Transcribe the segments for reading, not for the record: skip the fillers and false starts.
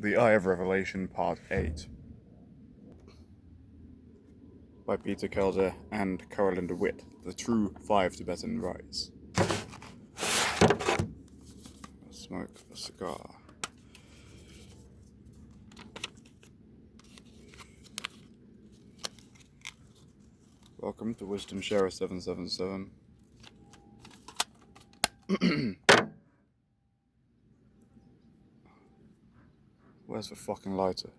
The Eye of Revelation, Part 8, by Peter Kelder and Carolinda Witt, the true 5 Tibetan rites. Smoke a cigar. Welcome to Wisdom Share 777. Where's the fucking lighter?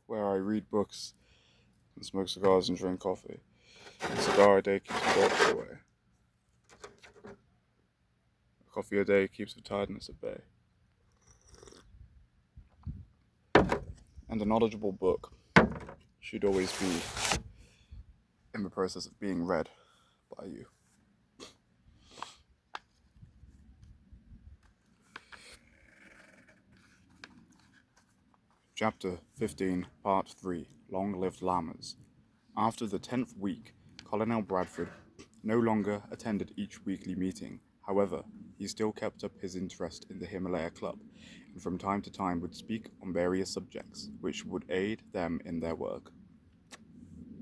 Where I read books and smoke cigars and drink coffee. A cigar a day keeps the thoughts away. A coffee a day keeps the tiredness at bay. And a knowledgeable book should always be in the process of being read by you. Chapter 15, Part 3, Long-Lived Lamas. After the 10th week, Colonel Bradford no longer attended each weekly meeting. However, he still kept up his interest in the Himalaya Club, and from time to time would speak on various subjects, which would aid them in their work.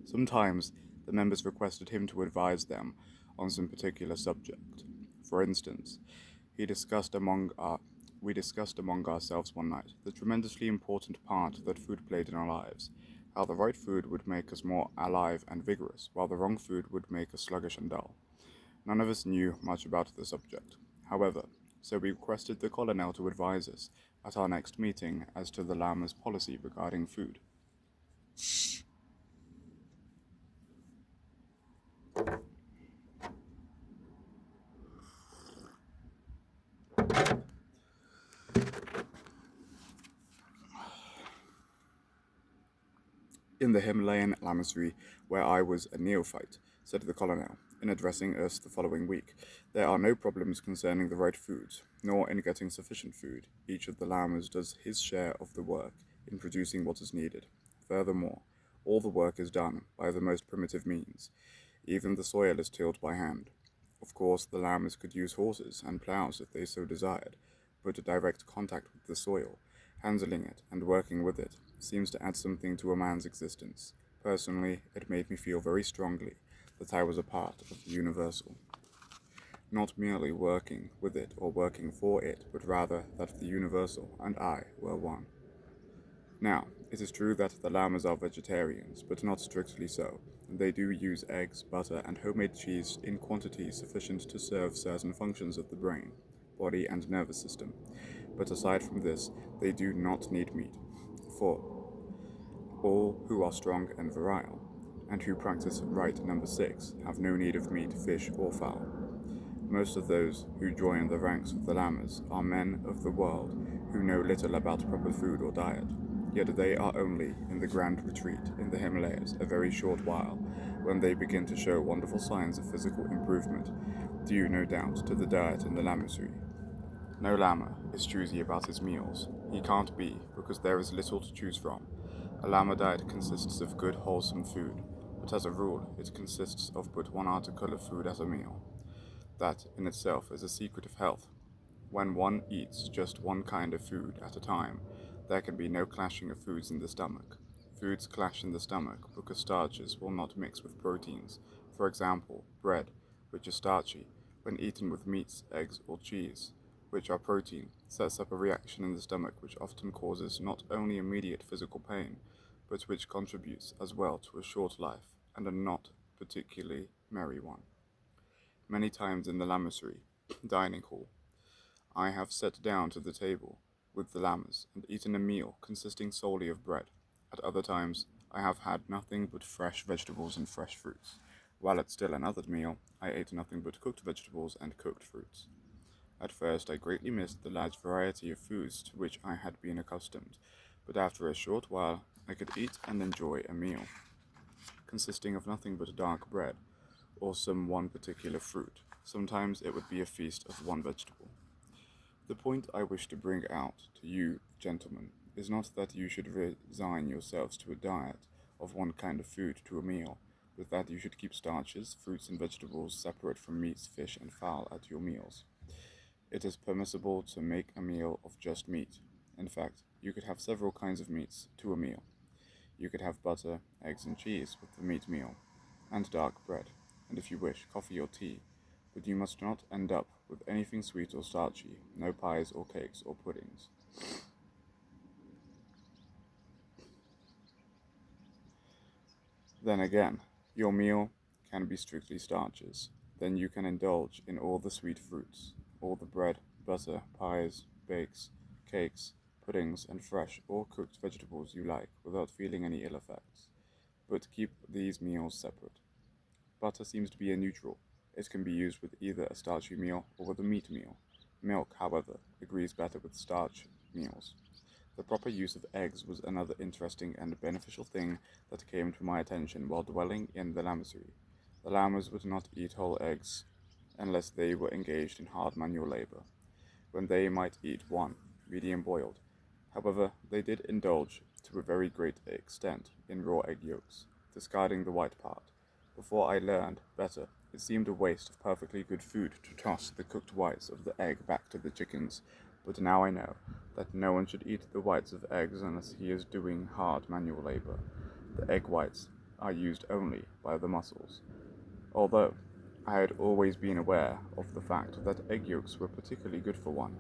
Sometimes, the members requested him to advise them on some particular subject. For instance, we discussed among ourselves one night the tremendously important part that food played in our lives, how the right food would make us more alive and vigorous, while the wrong food would make us sluggish and dull. None of us knew much about the subject, however, so we requested the colonel to advise us at our next meeting as to the Lama's policy regarding food. In the Himalayan lamasery, where I was a neophyte, said the colonel, in addressing us the following week, there are no problems concerning the right foods, nor in getting sufficient food. Each of the lamas does his share of the work in producing what is needed. Furthermore, all the work is done by the most primitive means. Even the soil is tilled by hand. Of course, the lamas could use horses and plows if they so desired, but direct contact with the soil, handling it and working with it, seems to add something to a man's existence. Personally, it made me feel very strongly that I was a part of the universal. Not merely working with it or working for it, but rather that the universal and I were one. Now, it is true that the lamas are vegetarians, but not strictly so. They do use eggs, butter, and homemade cheese in quantities sufficient to serve certain functions of the brain, body, and nervous system. But aside from this, they do not need meat, for all who are strong and virile, and who practice rite number 6, have no need of meat, fish, or fowl. Most of those who join the ranks of the lamas are men of the world who know little about proper food or diet, yet they are only in the grand retreat in the Himalayas a very short while, when they begin to show wonderful signs of physical improvement, due no doubt to the diet in the lamasery. No lama is choosy about his meals. He can't be, because there is little to choose from. A lama diet consists of good, wholesome food, but as a rule, it consists of but one article of food at a meal. That, in itself, is a secret of health. When one eats just one kind of food at a time, there can be no clashing of foods in the stomach. Foods clash in the stomach because starches will not mix with proteins. For example, bread, which is starchy, when eaten with meats, eggs, or cheese, which are protein, sets up a reaction in the stomach which often causes not only immediate physical pain, but which contributes as well to a short life and a not particularly merry one. Many times in the lamasery dining hall, I have sat down to the table with the lamas and eaten a meal consisting solely of bread. At other times, I have had nothing but fresh vegetables and fresh fruits, while at still another meal, I ate nothing but cooked vegetables and cooked fruits. At first, I greatly missed the large variety of foods to which I had been accustomed, but after a short while, I could eat and enjoy a meal consisting of nothing but dark bread, or some one particular fruit. Sometimes it would be a feast of one vegetable. The point I wish to bring out to you, gentlemen, is not that you should resign yourselves to a diet of one kind of food to a meal, but that you should keep starches, fruits, and vegetables separate from meats, fish, and fowl at your meals. It is permissible to make a meal of just meat. In fact, you could have several kinds of meats to a meal. You could have butter, eggs, and cheese with the meat meal, and dark bread, and if you wish, coffee or tea, but you must not end up with anything sweet or starchy, no pies or cakes or puddings. Then again, your meal can be strictly starches. Then you can indulge in all the sweet fruits, all the bread, butter, pies, bakes, cakes, puddings, and fresh or cooked vegetables you like without feeling any ill effects. But keep these meals separate. Butter seems to be a neutral. It can be used with either a starchy meal or with a meat meal. Milk, however, agrees better with starch meals. The proper use of eggs was another interesting and beneficial thing that came to my attention while dwelling in the lamasery. The lamas would not eat whole eggs unless they were engaged in hard manual labor, when they might eat one, medium boiled. However, they did indulge to a very great extent in raw egg yolks, discarding the white part. Before I learned better, it seemed a waste of perfectly good food to toss the cooked whites of the egg back to the chickens, but now I know that no one should eat the whites of eggs unless he is doing hard manual labor. The egg whites are used only by the mussels. Although I had always been aware of the fact that egg yolks were particularly good for one,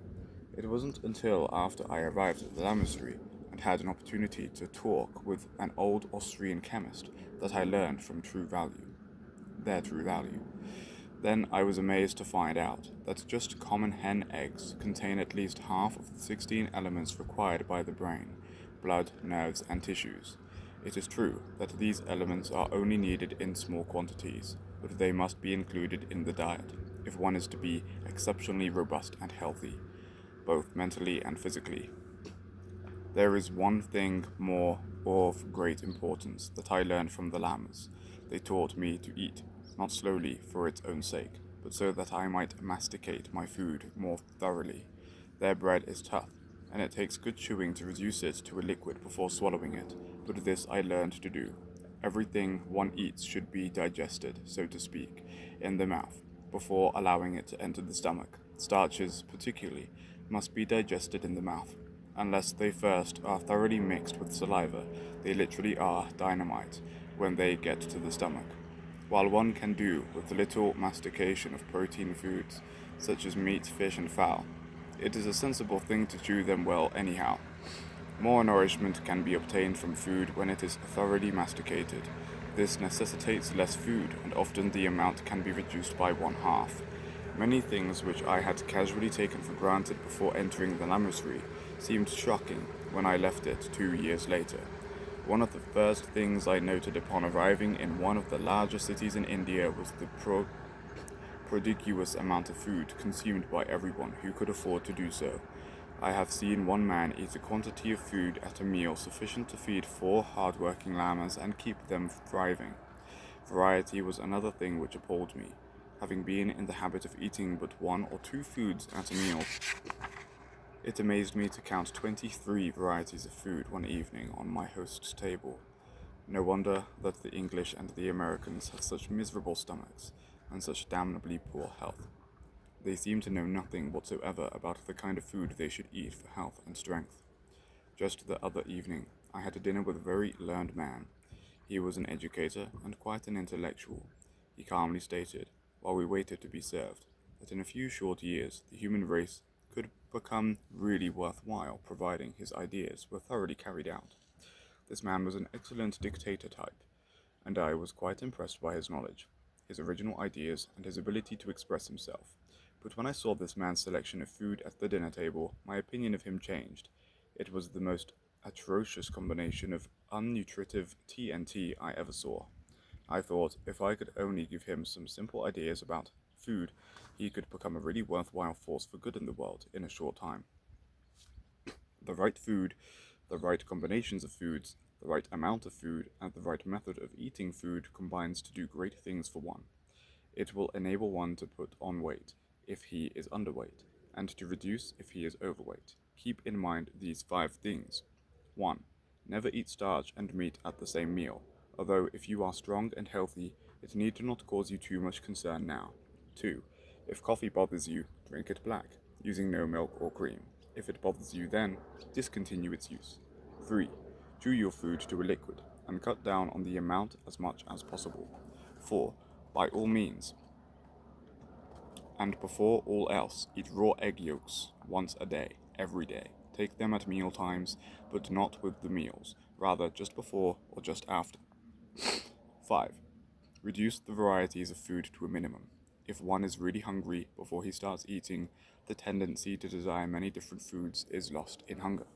it wasn't until after I arrived at the lamasery and had an opportunity to talk with an old Austrian chemist that I learned their true value. Then I was amazed to find out that just common hen eggs contain at least half of the 16 elements required by the brain, blood, nerves, and tissues. It is true that these elements are only needed in small quantities, but they must be included in the diet if one is to be exceptionally robust and healthy, both mentally and physically. There is one thing more of great importance that I learned from the lamas. They taught me to eat, not slowly for its own sake, but so that I might masticate my food more thoroughly. Their bread is tough, and it takes good chewing to reduce it to a liquid before swallowing it, but this I learned to do. Everything one eats should be digested, so to speak, in the mouth, before allowing it to enter the stomach. Starches, particularly, must be digested in the mouth. Unless they first are thoroughly mixed with saliva, they literally are dynamite when they get to the stomach. While one can do with little mastication of protein foods, such as meat, fish, and fowl, it is a sensible thing to chew them well anyhow. More nourishment can be obtained from food when it is thoroughly masticated. This necessitates less food, and often the amount can be reduced by one half. Many things which I had casually taken for granted before entering the lamasery seemed shocking when I left it 2 years later. One of the first things I noted upon arriving in one of the larger cities in India was the prodigious amount of food consumed by everyone who could afford to do so. I have seen one man eat a quantity of food at a meal sufficient to feed 4 hard-working llamas and keep them thriving. Variety was another thing which appalled me. Having been in the habit of eating but 1 or 2 foods at a meal, it amazed me to count 23 varieties of food one evening on my host's table. No wonder that the English and the Americans have such miserable stomachs and such damnably poor health. They seem to know nothing whatsoever about the kind of food they should eat for health and strength. Just the other evening, I had a dinner with a very learned man. He was an educator and quite an intellectual. He calmly stated, while we waited to be served, that in a few short years the human race could become really worthwhile providing his ideas were thoroughly carried out. This man was an excellent dictator type, and I was quite impressed by his knowledge, his original ideas, and his ability to express himself. But when I saw this man's selection of food at the dinner table, my opinion of him changed. It was the most atrocious combination of unnutritive TNT I ever saw. I thought if I could only give him some simple ideas about food, he could become a really worthwhile force for good in the world in a short time. The right food, the right combinations of foods, the right amount of food, and the right method of eating food combines to do great things for one. It will enable one to put on weight if he is underweight, and to reduce if he is overweight. Keep in mind these 5 things. 1. Never eat starch and meat at the same meal, although if you are strong and healthy, it need not cause you too much concern now. 2. If coffee bothers you, drink it black. using no milk or cream. If it bothers you then, discontinue its use. 3. Chew your food to a liquid and cut down on the amount as much as possible. 4. By all means, and before all else, eat raw egg yolks once a day, every day. Take them at meal times, but not with the meals, rather just before or just after. 5. Reduce the varieties of food to a minimum. If one is really hungry before he starts eating, the tendency to desire many different foods is lost in hunger.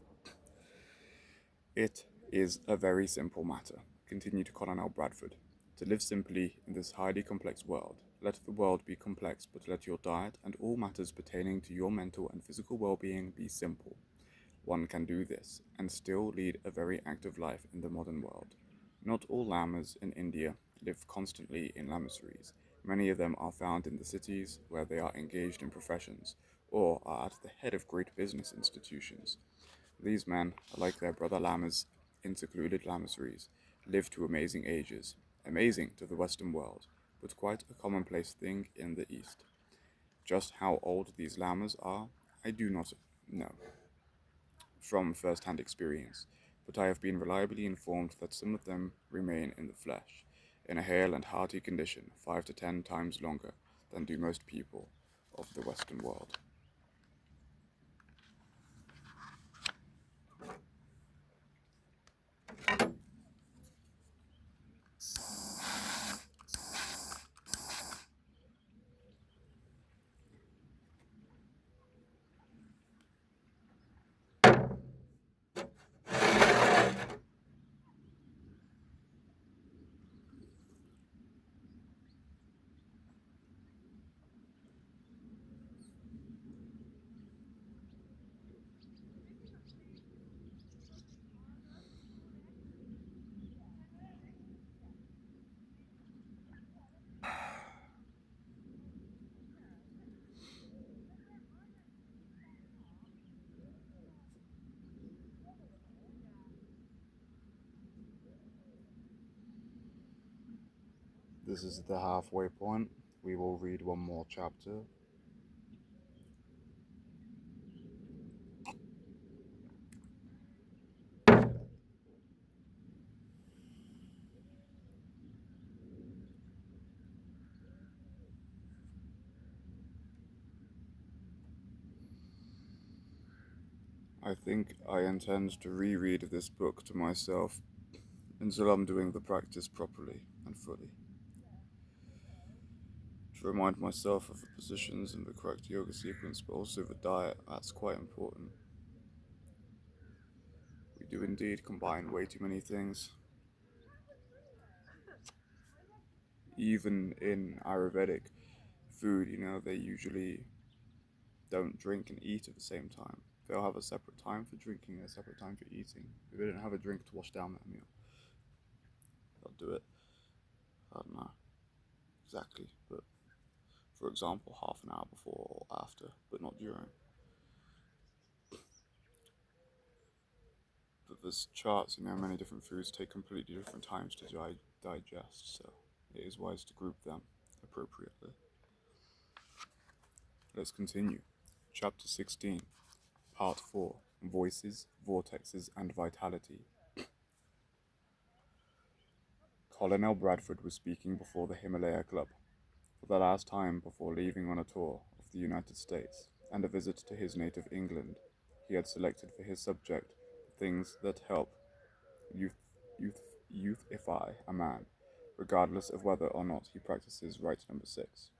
It is a very simple matter, continued Colonel Bradford, to live simply in this highly complex world. Let the world be complex, but let your diet and all matters pertaining to your mental and physical well-being be simple. One can do this and still lead a very active life in the modern world. Not all lamas in India live constantly in lamasseries. Many of them are found in the cities where they are engaged in professions or are at the head of great business institutions. These men, like their brother lamas in secluded lamasseries, live to amazing ages, amazing to the Western world, but quite a commonplace thing in the East. Just how old these lamas are, I do not know from first hand experience, but I have been reliably informed that some of them remain in the flesh, in a hale and hearty condition, 5 to 10 times longer than do most people of the Western world. This is the halfway point. We will read one more chapter. I think I intend to reread this book to myself until I'm doing the practice properly and fully. To remind myself of the positions and the correct yoga sequence, but also the diet, that's quite important. We do indeed combine way too many things. Even in Ayurvedic food, they usually don't drink and eat at the same time. They'll have a separate time for drinking and a separate time for eating. If they don't have a drink to wash down that meal, they'll do it. I don't know exactly, but for example, half an hour before or after, but not during. But there's charts, many different foods take completely different times to digest, so it is wise to group them appropriately. Let's continue. Chapter 16, Part 4, Voices, Vortexes, and Vitality. Colonel Bradford was speaking before the Himalaya Club, for the last time before leaving on a tour of the United States and a visit to his native England. He had selected for his subject things that help youth, youth, youthify a man, regardless of whether or not he practices Rite number 6.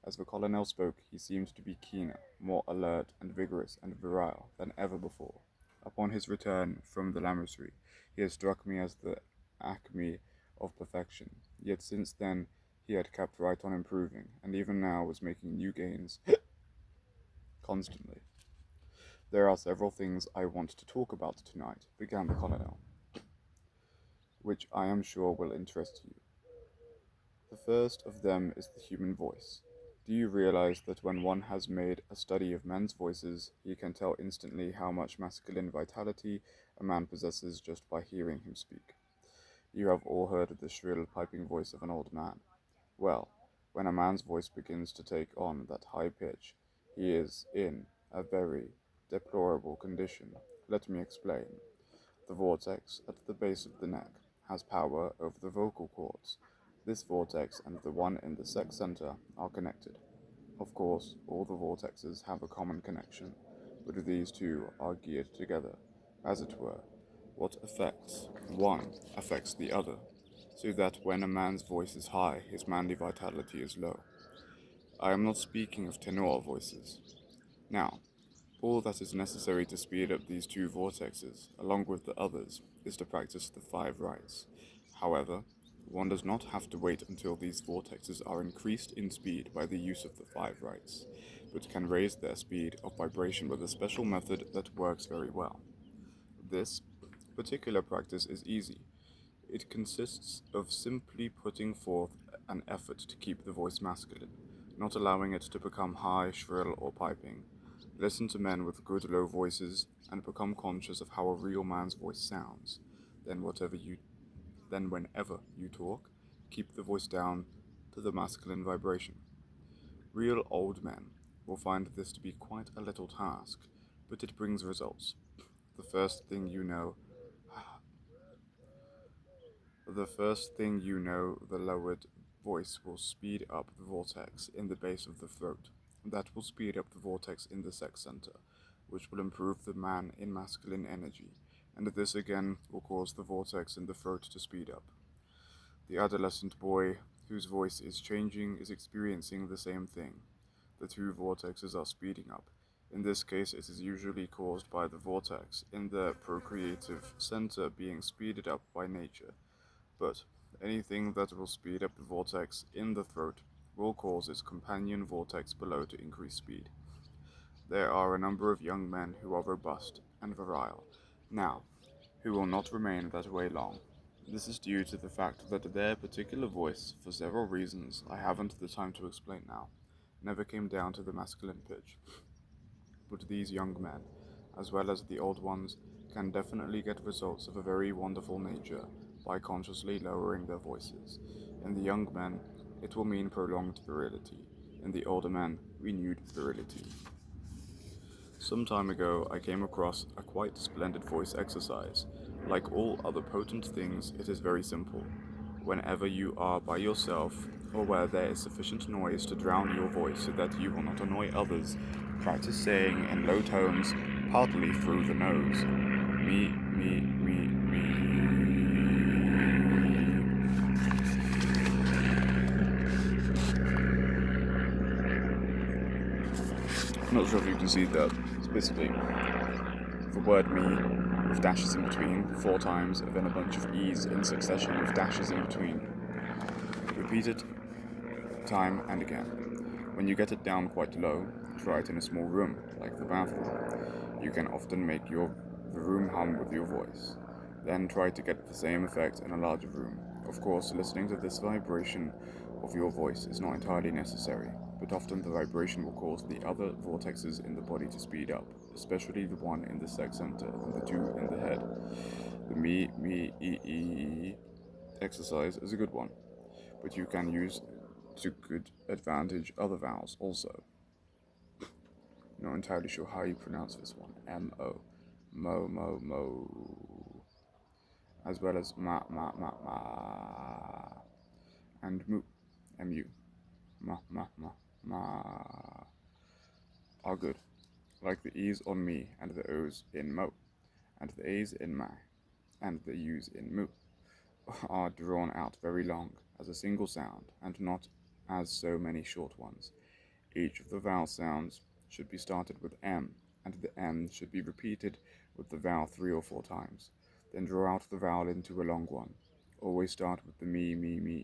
As the colonel spoke, he seemed to be keener, more alert and vigorous and virile than ever before. Upon his return from the laboratory, he had struck me as the acme of perfection, yet since then he had kept right on improving, and even now was making new gains constantly. There are several things I want to talk about tonight, began the colonel, which I am sure will interest you. The first of them is the human voice. Do you realize that when one has made a study of men's voices, he can tell instantly how much masculine vitality a man possesses just by hearing him speak? You have all heard the shrill, piping voice of an old man. Well, when a man's voice begins to take on that high pitch, he is in a very deplorable condition. Let me explain. The vortex at the base of the neck has power over the vocal cords. This vortex and the one in the sex center are connected. Of course, all the vortexes have a common connection, but these two are geared together, as it were. What affects one affects the other, so that when a man's voice is high, his manly vitality is low. I am not speaking of tenor voices. Now, all that is necessary to speed up these two vortexes, along with the others, is to practice the five rites. However, one does not have to wait until these vortexes are increased in speed by the use of the five rites, but can raise their speed of vibration with a special method that works very well. This particular practice is easy. It consists of simply putting forth an effort to keep the voice masculine, not allowing it to become high, shrill, or piping. Listen to men with good low voices and become conscious of how a real man's voice sounds. Then whatever you then whenever you talk, keep the voice down to the masculine vibration. Real old men will find this to be quite a little task, but it brings results. The first thing you know, the first thing you know, the lowered voice will speed up the vortex in the base of the throat. That will speed up the vortex in the sex center, which will improve the man in masculine energy, and this again will cause the vortex in the throat to speed up. The adolescent boy whose voice is changing is experiencing the same thing. The two vortexes are speeding up. In this case, it is usually caused by the vortex in the procreative center being speeded up by nature. But anything that will speed up the vortex in the throat will cause its companion vortex below to increase speed. There are a number of young men who are robust and virile now, who will not remain that way long. This is due to the fact that their particular voice, for several reasons I haven't the time to explain now, never came down to the masculine pitch. But these young men, as well as the old ones, can definitely get results of a very wonderful nature by consciously lowering their voices. In the young men, it will mean prolonged virility. In the older men, renewed virility. Some time ago, I came across a quite splendid voice exercise. Like all other potent things, it is very simple. Whenever you are by yourself, or where there is sufficient noise to drown your voice so that you will not annoy others, practice saying in low tones, partly through the nose, me. I'm not sure if you can see that. It's basically the word me with dashes in between 4 times, and then a bunch of e's in succession with dashes in between. Repeat it time and again. When you get it down quite low, try it in a small room, like the bathroom. You can often make the room hum with your voice. Then try to get the same effect in a larger room. Of course, listening to this vibration of your voice is not entirely necessary, but often the vibration will cause the other vortexes in the body to speed up, especially the one in the sex center and the two in the head. The me, exercise is a good one, but you can use to good advantage other vowels also. Not entirely sure how you pronounce this one. M-O. Mo. As well as ma. And mu. M-U. Ma. Are good. Like the E's on me and the O's in mo. And the A's in ma. And the U's in mu. Are drawn out very long as a single sound and not as so many short ones. Each of the vowel sounds should be started with M, and the M should be repeated with the vowel 3 or 4 times. Then draw out the vowel into a long one. Always start with the me,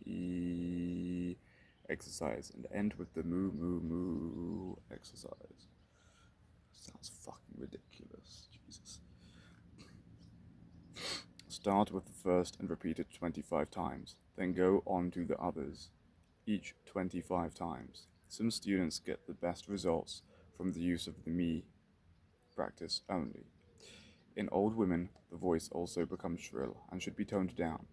e exercise and end with the moo exercise. Sounds fucking ridiculous. Jesus. Start with the first and repeat it 25 times. Then go on to the others, each 25 times. Some students get the best results from the use of the me practice only. In old women, the voice also becomes shrill and should be toned down.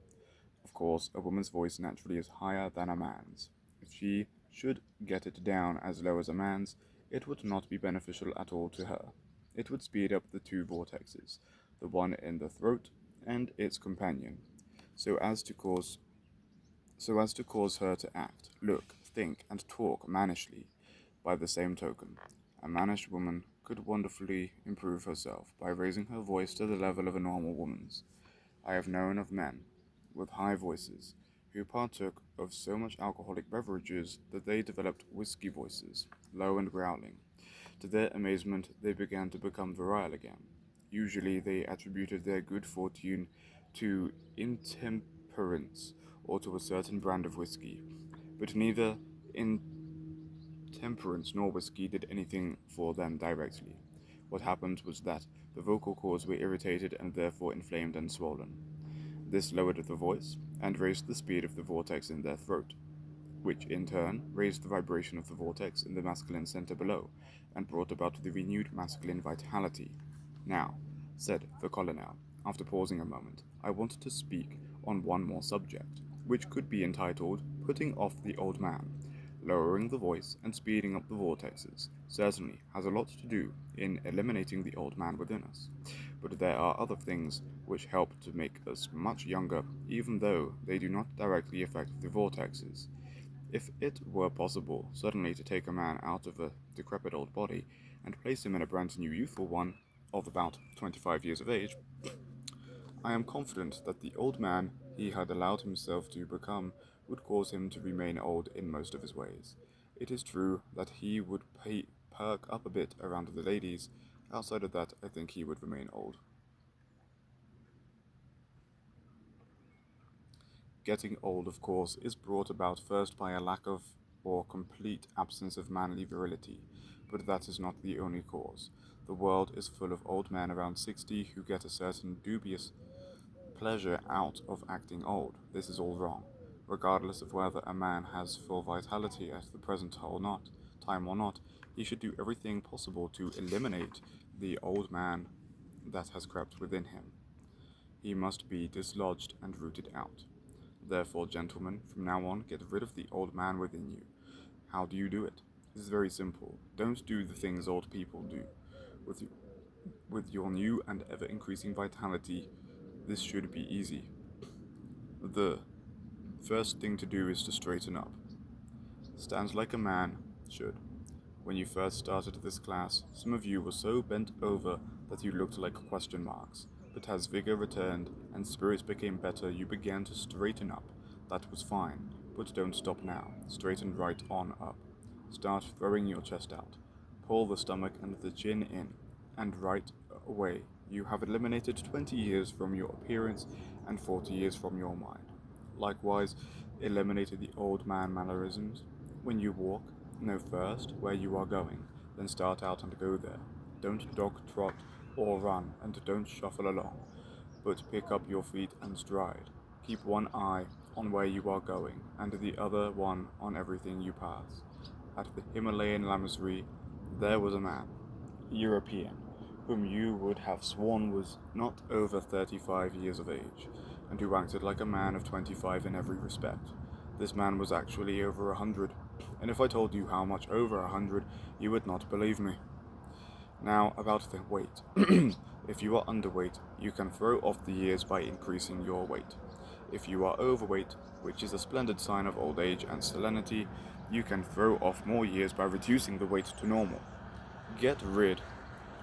Of course, a woman's voice naturally is higher than a man's. If she should get it down as low as a man's, it would not be beneficial at all to her. It would speed up the two vortexes, the one in the throat and its companion, so as to cause her to act, look, think, and talk mannishly. By the same token, a mannish woman could wonderfully improve herself by raising her voice to the level of a normal woman's. I have known of men with high voices who partook of so much alcoholic beverages that they developed whiskey voices, low and growling. To their amazement, they began to become virile again. Usually, they attributed their good fortune to intemperance or to a certain brand of whiskey, but neither intemperance nor whiskey did anything for them directly. What happened was that the vocal cords were irritated and therefore inflamed and swollen. This lowered the voice and raised the speed of the vortex in their throat, which in turn raised the vibration of the vortex in the masculine center below and brought about the renewed masculine vitality. Now, said the colonel, after pausing a moment, I wanted to speak on one more subject, which could be entitled Putting Off the Old Man. Lowering the voice and speeding up the vortexes certainly has a lot to do in eliminating the old man within us, but there are other things which help to make us much younger, even though they do not directly affect the vortexes. If it were possible suddenly to take a man out of a decrepit old body and place him in a brand new youthful one of about 25 years of age, I am confident that the old man he had allowed himself to become would cause him to remain old in most of his ways. It is true that he would perk up a bit around the ladies. Outside of that, I think he would remain old. Getting old, of course, is brought about first by a lack of or complete absence of manly virility, but that is not the only cause. The world is full of old men around 60 who get a certain dubious pleasure out of acting old. This is all wrong. Regardless of whether a man has full vitality at the present time or not, he should do everything possible to eliminate the old man that has crept within him. He must be dislodged and rooted out. Therefore, gentlemen, from now on, get rid of the old man within you. How do you do it? It is very simple. Don't do the things old people do. With, with your new and ever increasing vitality, this should be easy. The first thing to do is to straighten up. Stand like a man should. When you first started this class, some of you were so bent over that you looked like question marks. But as vigor returned and spirits became better, you began to straighten up. That was fine, but don't stop now. Straighten right on up. Start throwing your chest out. Pull the stomach and the chin in, and right away you have eliminated 20 years from your appearance and 40 years from your mind. Likewise, eliminated the old man mannerisms. When you walk, know first where you are going, then start out and go there. Don't dog trot or run, and don't shuffle along, but pick up your feet and stride. Keep one eye on where you are going, and the other one on everything you pass. At the Himalayan Lamasery, there was a man, European, whom you would have sworn was not over 35 years of age, and who acted like a man of 25 in every respect. This man was actually over 100, and if I told you how much over 100, you would not believe me. Now, about the weight. If you are underweight, you can throw off the years by increasing your weight. If you are overweight, which is a splendid sign of old age and salinity, you can throw off more years by reducing the weight to normal. Get rid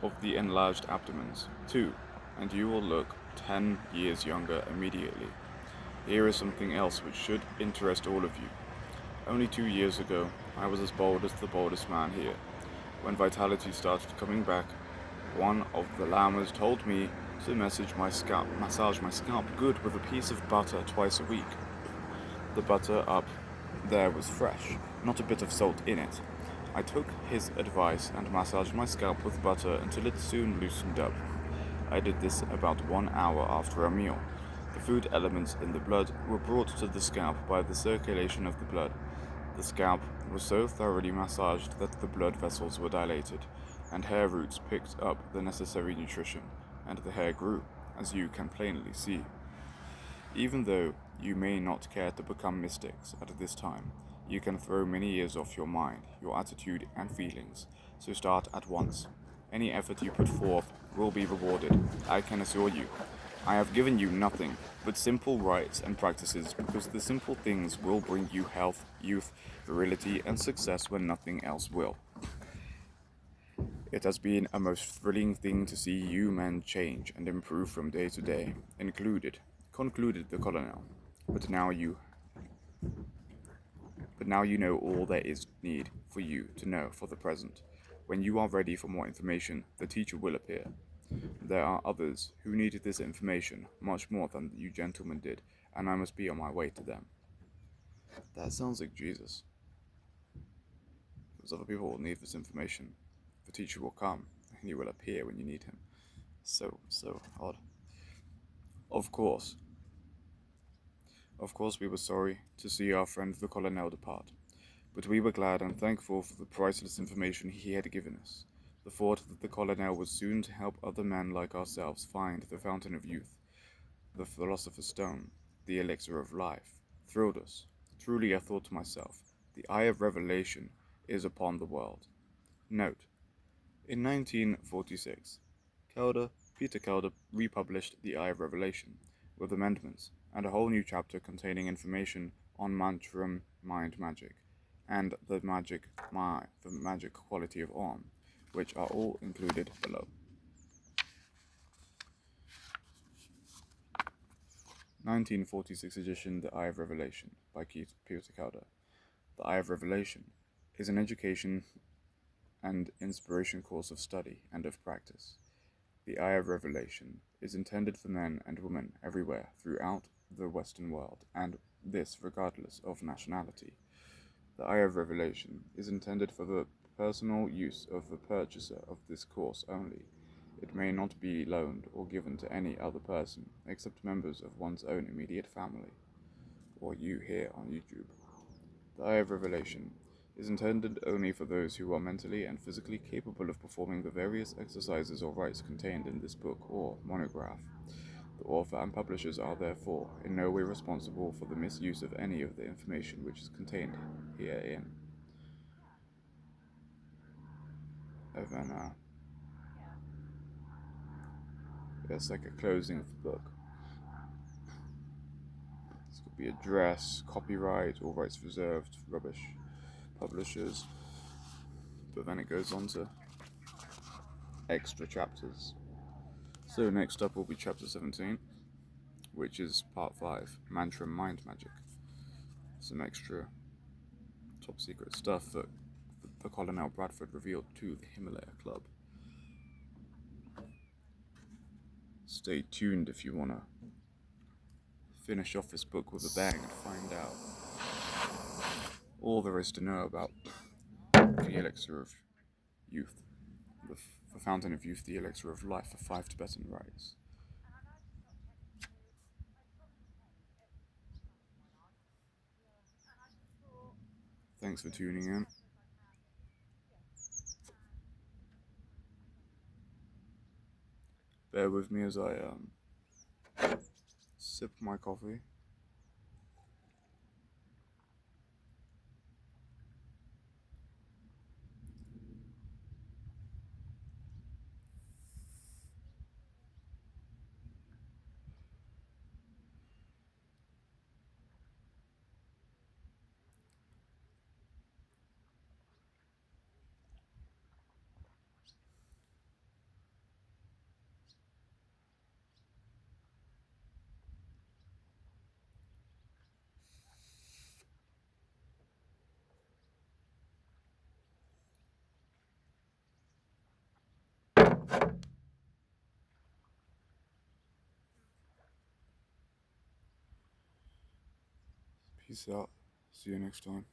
of the enlarged abdomens, too, and you will look 10 years younger immediately. Here is something else which should interest all of you. Only 2 years ago, I was as bold as the boldest man here. When vitality started coming back, one of the lamas told me to massage my scalp good with a piece of butter twice a week. The butter up there was fresh, not a bit of salt in it. I took his advice and massaged my scalp with butter until it soon loosened up. I did this about 1 hour after a meal. The food elements in the blood were brought to the scalp by the circulation of the blood. The scalp was so thoroughly massaged that the blood vessels were dilated, and hair roots picked up the necessary nutrition, and the hair grew, as you can plainly see. Even though you may not care to become mystics at this time, You can throw many years off your mind, your attitude, and feelings, so start at once. Any effort you put forth will be rewarded, I can assure you. I have given you nothing but simple rites and practices because the simple things will bring you health, youth, virility, and success when nothing else will. It has been a most thrilling thing to see you men change and improve from day to day, concluded the colonel. But now you but now you know all there is need for you to know for the present. When you are ready for more information, the teacher will appear. There are others who needed this information much more than you gentlemen did, and I must be on my way to them. That sounds like Jesus. Those other people will need this information. The teacher will come, and he will appear when you need him. So odd. Of course, of course, we were sorry to see our friend the colonel depart, but we were glad and thankful for the priceless information he had given us. The thought that the colonel was soon to help other men like ourselves find the fountain of youth, the philosopher's stone, the elixir of life, thrilled us. Truly, I thought to myself, the eye of revelation is upon the world. Note: in 1946, Peter Kelder republished The Eye of Revelation, with amendments, and a whole new chapter containing information on Mantram mind magic, and the magic quality of Om, which are all included below. 1946 edition The Eye of Revelation by Peter Kelder. The Eye of Revelation is an education and inspiration course of study and of practice. The Eye of Revelation is intended for men and women everywhere throughout the Western world, and this regardless of nationality. The Eye of Revelation is intended for the personal use of the purchaser of this course only. It may not be loaned or given to any other person except members of one's own immediate family, or you here on YouTube. The Eye of Revelation is intended only for those who are mentally and physically capable of performing the various exercises or rites contained in this book or monograph. The author and publishers are therefore in no way responsible for the misuse of any of the information which is contained herein. And then, there's like a closing of the book. This could be address, copyright, all rights reserved, rubbish, publishers. But then it goes on to extra chapters. So next up will be chapter 17, which is part 5, Mantra Mind Magic. Some extra top secret stuff that the Colonel Bradford revealed to the Himalaya Club. Stay tuned if you want to finish off this book with a bang and find out all there is to know about the elixir of youth, the fountain of youth, the elixir of life, the 5 Tibetan rites. Thanks for tuning in. Bear with me as I sip my coffee. Peace out. See you next time.